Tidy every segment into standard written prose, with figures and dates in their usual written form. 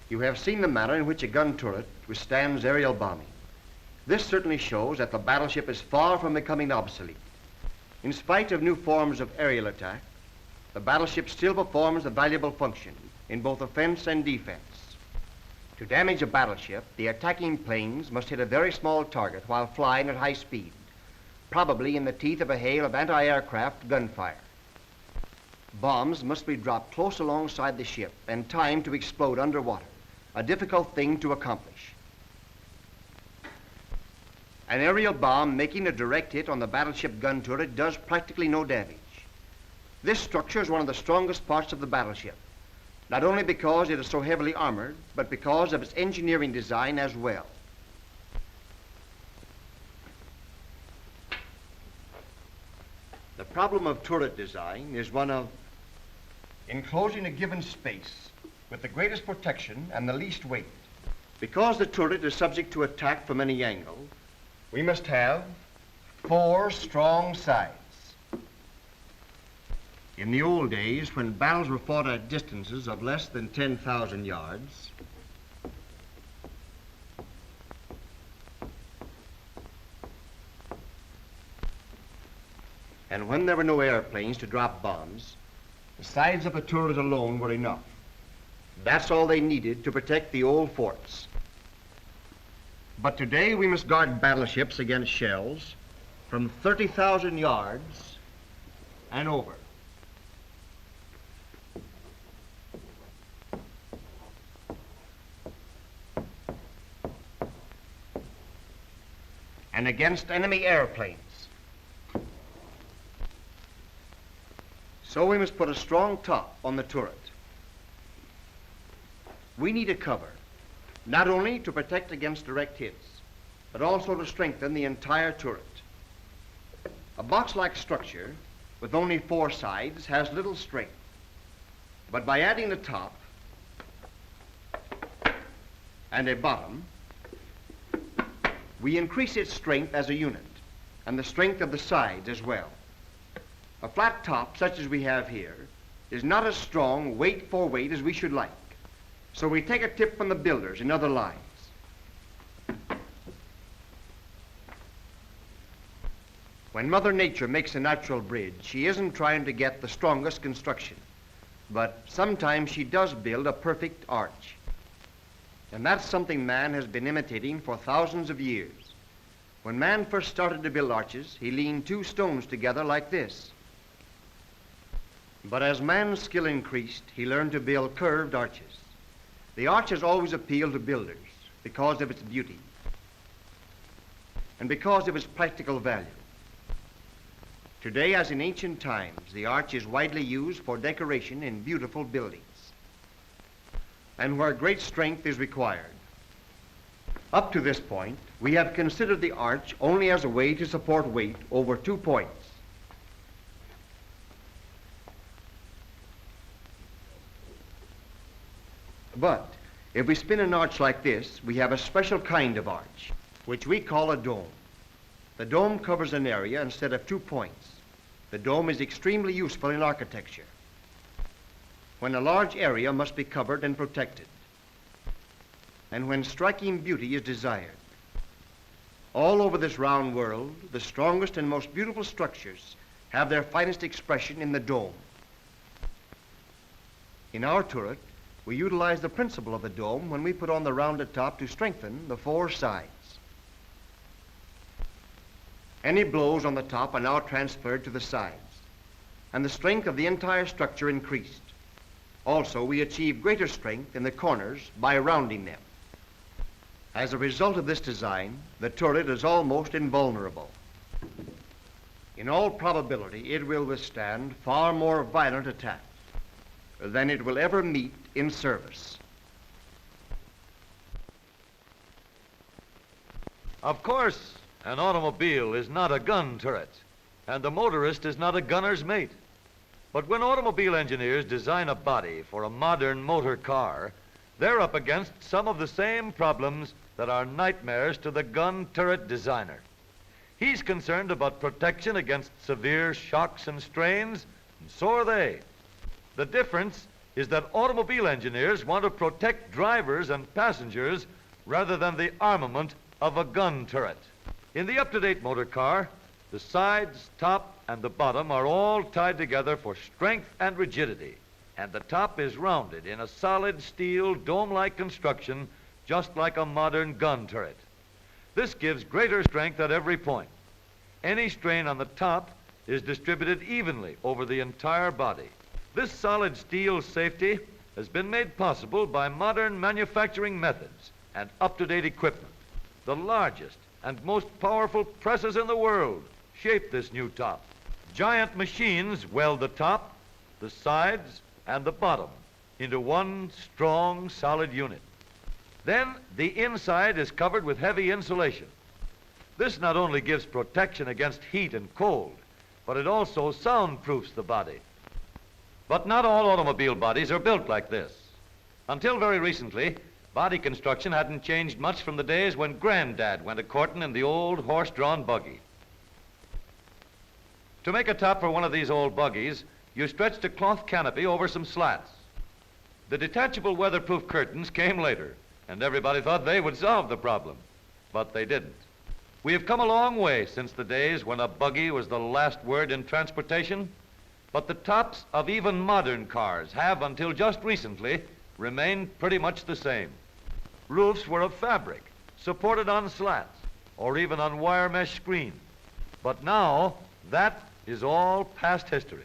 You have seen the manner in which a gun turret withstands aerial bombing. This certainly shows that the battleship is far from becoming obsolete. In spite of new forms of aerial attack, the battleship still performs a valuable function in both offense and defense. To damage a battleship, the attacking planes must hit a very small target while flying at high speed, probably in the teeth of a hail of anti-aircraft gunfire. Bombs must be dropped close alongside the ship and timed to explode underwater, a difficult thing to accomplish. An aerial bomb making a direct hit on the battleship gun turret does practically no damage. This structure is one of the strongest parts of the battleship, not only because it is so heavily armored, but because of its engineering design as well. The problem of turret design is one of enclosing a given space with the greatest protection and the least weight. Because the turret is subject to attack from any angle, we must have 4 strong sides. In the old days, when battles were fought at distances of less than 10,000 yards, and when there were no airplanes to drop bombs, the sides of a turret alone were enough. That's all they needed to protect the old forts. But today we must guard battleships against shells from 30,000 yards and over. And against enemy airplanes. So we must put a strong top on the turret. We need a cover, not only to protect against direct hits, but also to strengthen the entire turret. A box-like structure with only 4 sides has little strength, but by adding a top and a bottom, we increase its strength as a unit and the strength of the sides as well. A flat top, such as we have here, is not as strong weight for weight as we should like. So we take a tip from the builders in other lines. When Mother Nature makes a natural bridge, she isn't trying to get the strongest construction, but sometimes she does build a perfect arch. And that's something man has been imitating for thousands of years. When man first started to build arches, he leaned 2 stones together like this. But as man's skill increased, he learned to build curved arches. The arch has always appealed to builders because of its beauty and because of its practical value. Today, as in ancient times, the arch is widely used for decoration in beautiful buildings and where great strength is required. Up to this point, we have considered the arch only as a way to support weight over 2 points. But if we spin an arch like this, we have a special kind of arch, which we call a dome. The dome covers an area instead of 2 points. The dome is extremely useful in architecture, when a large area must be covered and protected, and when striking beauty is desired. All over this round world, the strongest and most beautiful structures have their finest expression in the dome. In our turret, we utilize the principle of the dome when we put on the rounded top to strengthen the 4 sides. Any blows on the top are now transferred to the sides, and the strength of the entire structure increased. Also, we achieve greater strength in the corners by rounding them. As a result of this design, the turret is almost invulnerable. In all probability, it will withstand far more violent attacks than it will ever meet in service. Of course, an automobile is not a gun turret, and the motorist is not a gunner's mate. But when automobile engineers design a body for a modern motor car, they're up against some of the same problems that are nightmares to the gun turret designer. He's concerned about protection against severe shocks and strains, and so are they. The difference is that automobile engineers want to protect drivers and passengers rather than the armament of a gun turret. In the up-to-date motor car, the sides, top, and the bottom are all tied together for strength and rigidity, and the top is rounded in a solid steel dome-like construction just like a modern gun turret. This gives greater strength at every point. Any strain on the top is distributed evenly over the entire body. This solid steel safety has been made possible by modern manufacturing methods and up-to-date equipment. The largest and most powerful presses in the world shape this new top. Giant machines weld the top, the sides, and the bottom into one strong, solid unit. Then the inside is covered with heavy insulation. This not only gives protection against heat and cold, but it also soundproofs the body. But not all automobile bodies are built like this. Until very recently, body construction hadn't changed much from the days when Granddad went a-courting in the old horse-drawn buggy. To make a top for one of these old buggies, you stretched a cloth canopy over some slats. The detachable weatherproof curtains came later, and everybody thought they would solve the problem, but they didn't. We have come a long way since the days when a buggy was the last word in transportation, but the tops of even modern cars have, until just recently, remained pretty much the same. Roofs were of fabric, supported on slats, or even on wire mesh screens. But now, that is all past history.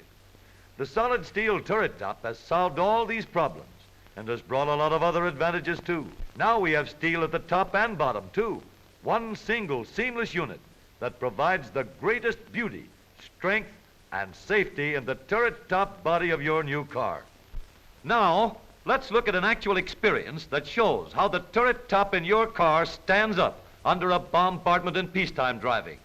The solid steel turret top has solved all these problems and has brought a lot of other advantages too. Now we have steel at the top and bottom too. One single seamless unit that provides the greatest beauty, strength, and safety in the turret top body of your new car. Now, let's look at an actual experience that shows how the turret top in your car stands up under a bombardment in peacetime driving.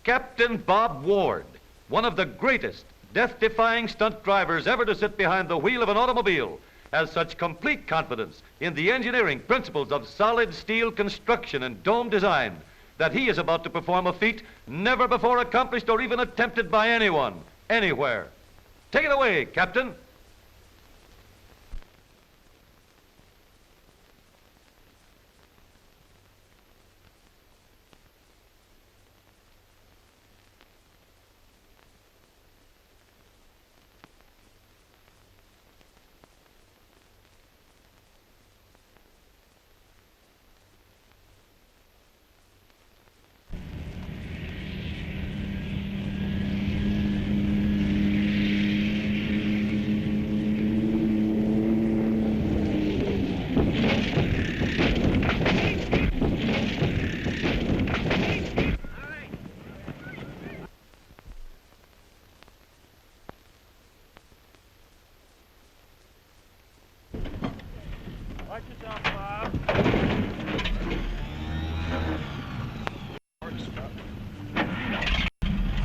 Captain Bob Ward, one of the greatest death-defying stunt drivers ever to sit behind the wheel of an automobile, has such complete confidence in the engineering principles of solid steel construction and dome design that he is about to perform a feat never before accomplished or even attempted by anyone, anywhere. Take it away, Captain. Watch yourself, Bob.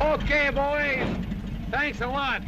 Okay, boys. Thanks a lot.